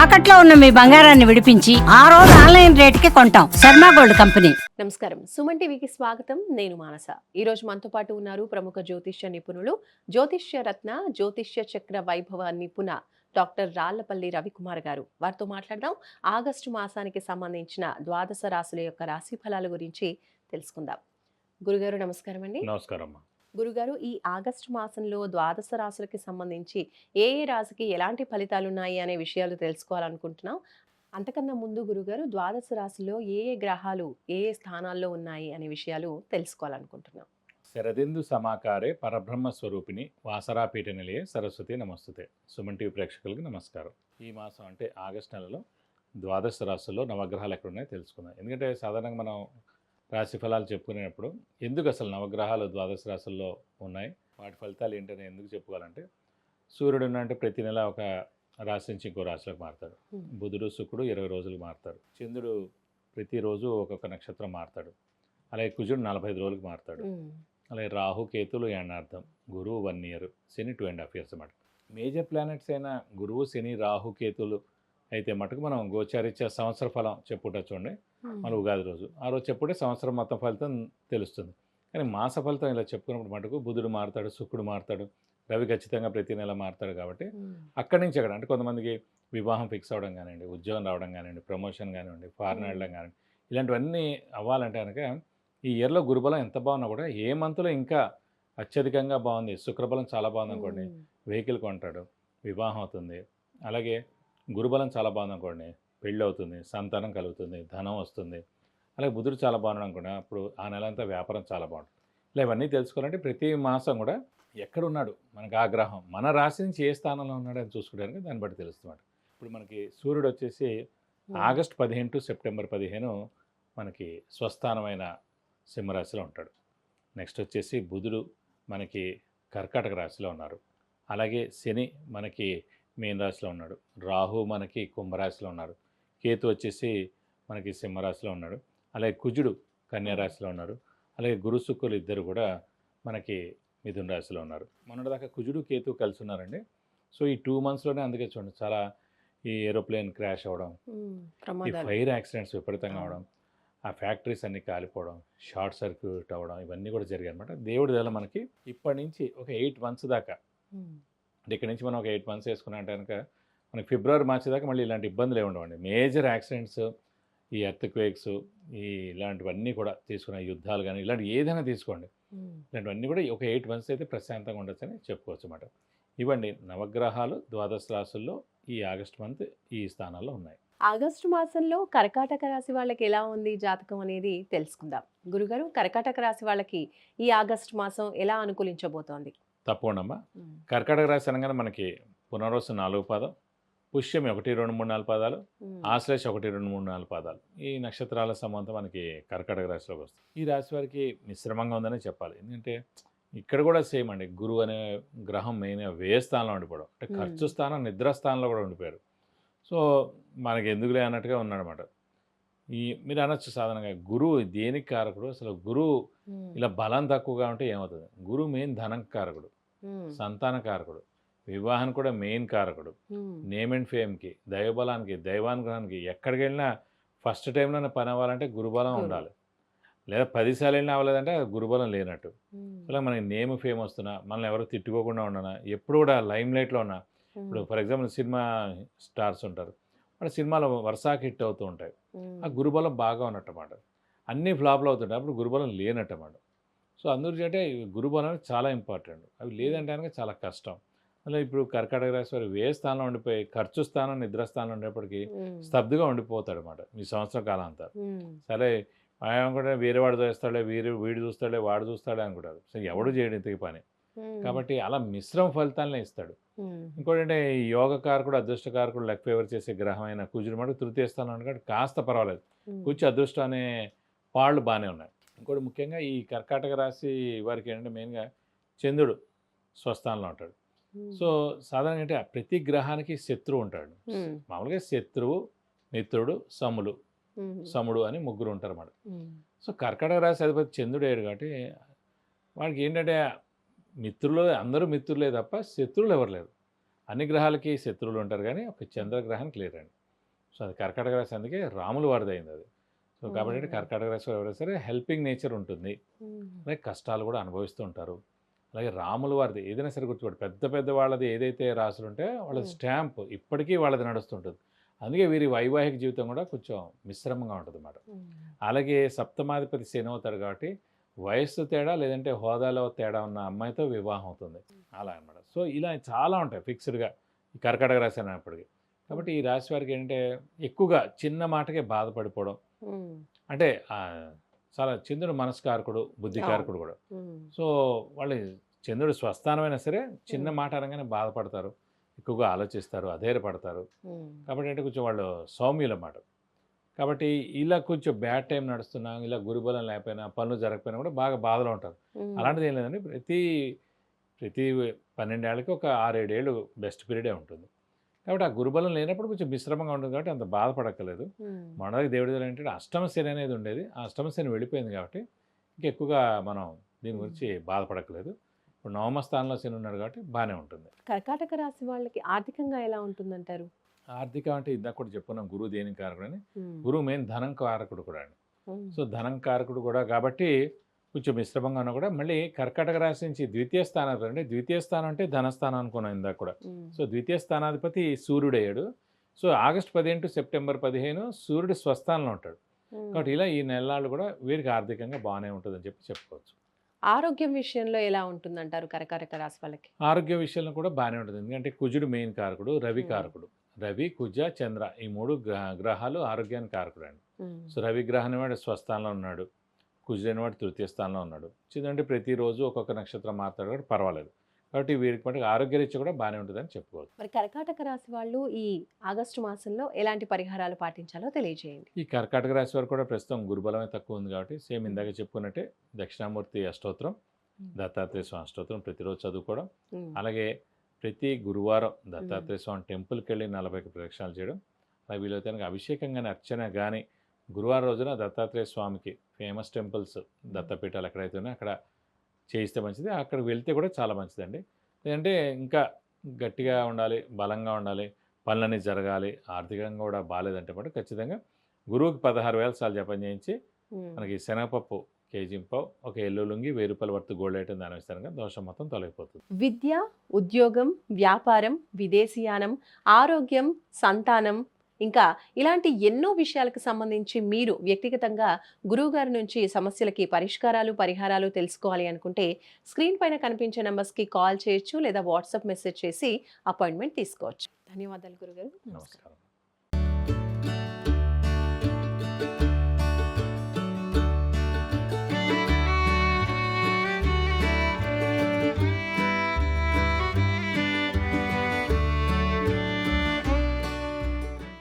తాకట్లో ఉన్న మీ బంగారాన్ని విడిపించి ఆ రోజు ఆన్లైన్ రేటుకి కొంటాం. Sharma gold company. నమస్కారం, సుమన్ టీవీకి స్వాగతం. నేను మానస. ఈ రోజు మనతో పాటు ఉన్నారు ప్రముఖ జ్యోతిష్య నిపుణులు, జ్యోతిష్య రత్న, జ్యోతిష్య చక్ర వైభవ నిపుణ డాక్టర్ రాళ్లపల్లి రవికుమార్ గారు. వారితో మాట్లాడదాం. ఆగస్టు మాసానికి సంబంధించిన ద్వాదశ రాశుల యొక్క రాశి ఫలాల గురించి తెలుసుకుందాం. గురుగారు నమస్కారం అండి. నమస్కారం. గురుగారు, ఈ ఆగస్టు మాసంలో ద్వాదశ రాశులకి సంబంధించి ఏ ఏ రాశికి ఎలాంటి ఫలితాలు ఉన్నాయి అనే విషయాలు తెలుసుకోవాలనుకుంటున్నాం. అంతకన్నా ముందు గురుగారు, ద్వాదశ రాశిలో ఏ ఏ గ్రహాలు ఏ ఏ స్థానాల్లో ఉన్నాయి అనే విషయాలు తెలుసుకోవాలనుకుంటున్నాం. శరదిందు సమాకారే పరబ్రహ్మ స్వరూపిణి వాసరాపీఠ నిలయే సరస్వతి నమస్తుతే. సుమన్ టీవీ ప్రేక్షకులకు నమస్కారం. ఈ మాసం అంటే ఆగస్టు నెలలో ద్వాదశ రాశుల్లో నవగ్రహాలు ఎక్కడ ఉన్నాయో తెలుసుకుందాం. ఎందుకంటే సాధారణంగా మనం రాశి ఫలాలు చెప్పుకునేటప్పుడు ఎందుకు అసలు నవగ్రహాలు ద్వాదశ రాశుల్లో ఉన్నాయి, వాటి ఫలితాలు ఏంటని ఎందుకు చెప్పుకోవాలంటే, సూర్యుడు అంటే ప్రతి నెల ఒక రాశి నుంచి ఇంకో రాశిలోకి మారుతాడు. బుధుడు శుక్రుడు 20 రోజులు మారుతాడు. చంద్రుడు ప్రతిరోజు ఒక్కొక్క నక్షత్రం మారుతాడు. అలాగే కుజుడు 45 రోజులకు మారుతాడు. అలాగే రాహు కేతులు ఎండార్థం, గురువు 1 ఇయర్, శని 2.5 years అన్నమాట. మేజర్ ప్లానెట్స్ అయిన గురువు, శని, రాహు, కేతులు అయితే మటుకు మనం గోచారిత్య సంవత్సర ఫలం చెప్పుట చూడండి, మన ఉగాది రోజు ఆ రోజు చెప్పుడే సంవత్సరం మొత్తం ఫలితం తెలుస్తుంది. కానీ మాస ఫలితం ఇలా చెప్పుకున్నప్పుడు మటుకు బుధుడు మారుతాడు, శుక్రుడు మారుతాడు, రవి ఖచ్చితంగా ప్రతి నెల మారుతాడు. కాబట్టి అక్కడి నుంచి అక్కడ అంటే కొంతమందికి వివాహం ఫిక్స్ అవ్వడం కానివ్వండి, ఉద్యోగం రావడం కానివ్వండి, ప్రమోషన్ కానివ్వండి, ఫారెన్ వెళ్ళడం కానివ్వండి, ఇలాంటివన్నీ అవ్వాలంటే కనుక ఈ ఇయర్లో గురుబలం ఎంత బాగున్నా కూడా ఏ మంత్లో ఇంకా అత్యధికంగా బాగుంది, శుక్రబలం చాలా బాగుంది అనుకోండి, వెహికల్ కొంటాడు, వివాహం అవుతుంది. అలాగే గురుబలం చాలా బాగుంది అనుకోండి, పెళ్ళి అవుతుంది, సంతానం కలుగుతుంది, ధనం వస్తుంది. అలాగే బుధుడు చాలా బాగున్నాడు అనుకోండి, అప్పుడు ఆ నెల అంతా వ్యాపారం చాలా బాగుంటుంది. ఇలా ఇవన్నీ తెలుసుకోవాలంటే ప్రతి మాసం కూడా ఎక్కడున్నాడు మనకు ఆ గ్రహం, మన రాశి నుంచి ఏ స్థానంలో ఉన్నాడు అని చూసుకోవడానికి దాన్ని బట్టి తెలుస్తుంది. ఇప్పుడు మనకి సూర్యుడు వచ్చేసి ఆగస్టు 15 to సెప్టెంబర్ 15 మనకి స్వస్థానమైన సింహరాశిలో ఉంటాడు. నెక్స్ట్ వచ్చేసి బుధుడు మనకి కర్కాటక రాశిలో ఉన్నారు. అలాగే శని మనకి మీన రాశిలో ఉన్నాడు. రాహు మనకి కుంభరాశిలో ఉన్నారు. కేతు వచ్చేసి మనకి సింహరాశిలో ఉన్నాడు. అలాగే కుజుడు కన్యా రాశిలో ఉన్నారు. అలాగే గురు శుక్రులు ఇద్దరు కూడా మనకి మిథున రాశిలో ఉన్నారు. మొన్నటిదాకా కుజుడు కేతు కలిసి ఉన్నారండి. సో ఈ 2 monthsలోనే అందుకే చూడండి చాలా ఈ ఏరోప్లేన్ క్రాష్ అవ్వడం, ఈ ఫైర్ యాక్సిడెంట్స్ విపరీతంగా అవడం, ఆ ఫ్యాక్టరీస్ అన్నీ కాలిపోవడం, షార్ట్ సర్క్యూట్ అవ్వడం, ఇవన్నీ కూడా జరిగాయి అనమాట. దేవుడి దయ మనకి ఇప్పటి నుంచి ఒక 8 months దాకా, అంటే ఇక్కడ నుంచి మనం ఒక 8 months వేసుకున్నట్టు కనుక మనకి ఫిబ్రవరి, మార్చి దాకా మళ్ళీ ఇలాంటి ఇబ్బందులు ఏమి ఉండవండి. మేజర్ యాక్సిడెంట్స్, ఈ ఎర్త్క్వేక్స్, ఈ ఇలాంటివన్నీ కూడా తీసుకున్న యుద్ధాలు కానీ ఇలాంటి ఏదైనా తీసుకోండి, ఇలాంటివన్నీ కూడా ఒక 8 months అయితే ప్రశాంతంగా ఉండొచ్చని చెప్పుకోవచ్చు అన్నమాట. ఇవ్వండి నవగ్రహాలు ద్వాదశ రాశుల్లో ఈ ఆగస్ట్ మంత్ ఈ స్థానాల్లో ఉన్నాయి. ఆగస్టు మాసంలో కర్కాటక రాశి వాళ్ళకి ఎలా ఉంది జాతకం అనేది తెలుసుకుందాం. గురుగారు, కర్కాటక రాశి వాళ్ళకి ఈ ఆగస్టు మాసం ఎలా అనుకూలించబోతోంది? తప్పకుండా. కర్కాటక రాశి అనగానే మనకి పునర్వసు 4 పాదం, పుష్యమి 1, 2, 3, 4 పాదాలు, ఆశ్లేష 1, 2, 3, 4 పాదాలు. ఈ నక్షత్రాల సంబంధం మనకి కర్కాటక రాశిలోకి వస్తుంది. ఈ రాశి వారికి మిశ్రమంగా ఉందనే చెప్పాలి. ఎందుకంటే ఇక్కడ కూడా సేమ్ అండి, గురువు అనే గ్రహం మెయిన్గా వ్యయ స్థానంలో ఉండిపోవడం, అంటే ఖర్చు స్థానం, నిద్ర స్థానంలో కూడా ఉండిపోయారు. సో మనకి ఎందుకులే అన్నట్టుగా ఉన్నాడనమాట. మీరు అనొచ్చు సాధారణంగా గురువు దేనికి కారకుడు, అసలు గురువు ఇలా బలం తక్కువగా ఉంటే ఏమవుతుంది? గురువు మెయిన్ ధనం కారకుడు, సంతాన కారకుడు, వివాహానికి కూడా మెయిన్ కారకుడు, నేమ్ అండ్ ఫేమ్కి, దైవబలానికి, దైవానుగ్రహానికి. ఎక్కడికి వెళ్ళినా ఫస్ట్ టైంలోనే పని అవ్వాలంటే గురుబలం ఉండాలి, లేదా 10 సార్లు వెళ్ళినా అవ్వలేదంటే గురుబలం లేనట్టు. అలా మనకి నేమ్ ఫేమ్ వస్తున్నా, మనల్ని ఎవరు తిట్టుకోకుండా ఉండనా, ఎప్పుడు కూడా లైమ్ లైట్లో ఉన్నా. ఇప్పుడు ఫర్ ఎగ్జాంపుల్ సినిమా స్టార్స్ ఉంటారు, వాళ్ళ సినిమాలు వరుసకి హిట్ అవుతూ ఉంటాయి, ఆ గురుబలం బాగా ఉన్నట్టమాట. అన్నీ ఫ్లాప్లు అవుతుంటాయి, అప్పుడు గురుబలం లేనట్టమాట. సో అందుకు అంటే గురుబలం చాలా ఇంపార్టెంట్. అవి లేదంటే కనుక చాలా కష్టం. అలా ఇప్పుడు కర్కాటక రాశి వారు వ్యయ స్థానంలో ఉండిపోయి ఖర్చు స్థానం, నిద్ర స్థానంలో ఉండేప్పటికీ స్తబ్దుగా ఉండిపోతాడు అనమాట ఈ సంవత్సరం కాలం అంతా. సరే ఆయన కూడా వేరే వాడు చేస్తాడే, వీడు చూస్తాడే, వాడు చూస్తాడే అనుకుంటారు. సో ఎవడు చేయడు ఇంతకి పని. కాబట్టి అలా మిశ్రమ ఫలితాలనే ఇస్తాడు. ఇంకోటి అంటే ఈ యోగకారకుడు, అదృష్టకారకుడు, లక్ ఫేవర్ చేసే గ్రహం అయిన కుజుడు మటుకు తృతీయ స్థానం అంటే కాస్త పర్వాలేదు, కూర్చి అదృష్టం అనే పాళ్ళు బాగానే ఉన్నాయి. ఇంకోటి ముఖ్యంగా ఈ కర్కాటక రాశి వారికి ఏంటంటే మెయిన్గా చంద్రుడు స్వస్థానంలో ఉంటాడు. సో సాధారణంగా అంటే ప్రతి గ్రహానికి శత్రువు ఉంటాడు. మామూలుగా శత్రువు, మిత్రుడు, సముడు అని 3 ఉంటారు అన్నమాట. సో కర్కాటక రాశి అధిపతి చంద్రుడు అయ్యాడు కాబట్టి వాడికి ఏంటంటే మిత్రులు అందరూ మిత్రులే తప్ప శత్రువులు ఎవరు లేరు. అన్ని గ్రహాలకి శత్రువులు ఉంటారు కానీ ఒక చంద్రగ్రహానికి లేరండి. సో అది కర్కాటక రాశి, అందుకే రాముల వారిది అయింది అది. సో కాబట్టి మ్మ్. కర్కాటక రాశి ఎవరైనా సరే హెల్పింగ్ నేచర్ ఉంటుంది, మ్మ్. అలాగే కష్టాలు కూడా అనుభవిస్తూ ఉంటారు. అలాగే రాముల వారిది ఏదైనా సరే గుర్తుపడి పెద్ద పెద్ద వాళ్ళది ఏదైతే రాసులు ఉంటే వాళ్ళది స్టాంప్ ఇప్పటికీ వాళ్ళది నడుస్తుంటుంది. అందుకే వీరి వైవాహిక జీవితం కూడా కొంచెం మిశ్రమంగా ఉంటుంది అన్నమాట. మ్మ్. అలాగే సప్తమాధిపతి శని అవుతాడు కాబట్టి వయస్సు తేడా లేదంటే హోదాలో తేడా ఉన్న అమ్మాయితో వివాహం అవుతుంది అలా అన్నమాట. సో ఇలా చాలా ఉంటాయి ఫిక్స్డ్గా ఈ కర్కాటక రాశి అనేప్పటికీ. కాబట్టి ఈ రాశి వారికి ఏంటంటే ఎక్కువగా చిన్న మాటకే బాధపడిపోవడం, మ్మ్. అంటే చాలా చంద్రుడు మనస్కారకుడు బుద్ధికారకుడు కూడా. మ్మ్. సో వాళ్ళు చంద్రుడు స్వస్థానమైనా సరే చిన్న మాట అనగానే బాధపడతారు, ఎక్కువగా ఆలోచిస్తారు, అధైర్యపడతారు. మ్మ్. కాబట్టి అంటే కొంచెం వాళ్ళు సౌమ్యులు అన్నమాట. కాబట్టి ఇలా కొంచెం బ్యాడ్ టైం నడుస్తున్నా, ఇలా గురుబలం లేకపోయినా, పనులు జరగకపోయినా కూడా బాగా బాధలో ఉంటారు. మ్మ్. అలాంటిది ఏం లేదండి, ప్రతి 12 ఏళ్ళకి ఒక 6-7 ఏళ్ళు బెస్ట్ పీరియడే ఉంటుంది. కాబట్టి ఆ గురుబలం లేనప్పుడు కొంచెం మిశ్రమంగా ఉంటుంది కాబట్టి అంత బాధపడక్కర్లేదు. మ్మ్. మనకి దేవుడి దగ్గర ఏంటంటే అష్టమ శని అనేది ఉండేది, ఆ అష్టమ శని వెళ్ళిపోయింది కాబట్టి ఇంకెక్కువగా మనం దీని గురించి బాధపడక్కర్లేదు. ఇప్పుడు నవమ స్థానంలో శని ఉన్నాడు కాబట్టి బాగానే ఉంటుంది. కర్కాటక రాశి వాళ్ళకి ఆర్థికంగా ఎలా ఉంటుందంటారు? ఆర్థికం అంటే ఇందాక కూడా చెప్పుకున్నాం, గురువు దేనికి కారకుడు అని. మ్మ్. గురువు మెయిన్ ధనం కారకుడు కూడా అండి. మ్మ్. సో ధనం కారకుడు కూడా కాబట్టి కొంచెం మిశ్రమంగా ఉన్నా కూడా మళ్ళీ కర్కాటక రాశి నుంచి ద్వితీయ స్థానాధిపతి, అంటే ద్వితీయ స్థానం అంటే ధనస్థానం అనుకున్నాం ఇందాక కూడా. మ్మ్. సో ద్వితీయ స్థానాధిపతి సూర్యుడు అయ్యాడు. సో ఆగస్టు 15 టు సెప్టెంబర్ 15 సూర్యుడు స్వస్థానంలో ఉంటాడు. మ్మ్. కాబట్టి ఇలా ఈ నెలలు కూడా వీరికి ఆర్థికంగా బాగానే ఉంటుందని చెప్పి చెప్పుకోవచ్చు. ఆరోగ్యం విషయంలో ఎలా ఉంటుందంటారు కర్కాటక రాశి వాళ్ళకి? ఆరోగ్య విషయంలో కూడా బాగానే ఉంటుంది, ఎందుకంటే కుజుడు మెయిన్ కారకుడు, రవి మ్మ్. కారకుడు. రవి, కుజ, చంద్ర ఈ 3 గ్రహాలు ఆరోగ్యానికి కారకుడు అండి. మ్మ్. సో రవి గ్రహాన్ని వాడు స్వస్థానంలో ఉన్నాడు, కుజుడైన వాడు తృతీయ స్థానంలో ఉన్నాడు. ఎందుకంటే ప్రతిరోజు ఒక్కొక్క నక్షత్రం మారుతాడు కాబట్టి పర్వాలేదు. కాబట్టి వీరికి మటుకు ఆరోగ్యరీత్యా కూడా బాగానే ఉంటుందని చెప్పుకోవచ్చు. మరి కర్కాటక రాశి వాళ్ళు ఈ ఆగస్టు మాసంలో ఎలాంటి పరిహారాలు పాటించాలో తెలియజేయండి. ఈ కర్కాటక రాశి వారు కూడా ప్రస్తుతం గురుబలమే తక్కువ ఉంది కాబట్టి సేమ్ ఇందాక చెప్పుకున్నట్టే దక్షిణామూర్తి అష్టోత్తరం, దత్తాత్రేయ స్వామి అష్టోత్తరం ప్రతిరోజు చదువుకోవడం, మ్మ్. అలాగే ప్రతి గురువారం దత్తాత్రేయ స్వామి టెంపుల్కి వెళ్ళి 40 ప్రదక్షిణాలు చేయడం, అలా వీలైతే కనుక అభిషేకం కానీ అర్చన కానీ గురువారం రోజున దత్తాత్రేయ స్వామికి ఫేమస్ టెంపుల్స్ దత్తపీఠాలు ఎక్కడైతే ఉన్నాయో అక్కడ చేయిస్తే మంచిది. అక్కడికి వెళ్తే కూడా చాలా మంచిదండి. లేదంటే ఇంకా గట్టిగా ఉండాలి, బలంగా ఉండాలి, పనులన్నీ జరగాలి, ఆర్థికంగా కూడా బాగాలేదంటే మటు ఖచ్చితంగా గురువుకి 16,000 సార్లు జపం చేయించి మ్మ్. మనకి శనగపప్పు కేజీంపావు, ఒక ఎల్లు లుంగి 1000 రూపాయల వర్త్ గోల్డ్ ఐటమ్ దాని ఇస్తాను కదా, దోషం మొత్తం తొలగిపోతుంది. విద్య, ఉద్యోగం, వ్యాపారం, విదేశీయానం, ఆరోగ్యం, సంతానం, ఇంకా ఇలాంటి ఎన్నో విషయాలకు సంబంధించి మీరు వ్యక్తిగతంగా గురువుగారి నుంచి సమస్యలకి పరిహారాలు తెలుసుకోవాలి అనుకుంటే స్క్రీన్ పైన కనిపించే నెంబర్స్కి కాల్ చేయొచ్చు లేదా వాట్సాప్ మెసేజ్ చేసి అపాయింట్మెంట్ తీసుకోవచ్చు. ధన్యవాదాలు గురుగారు. నమస్కారం. నమస్కారం.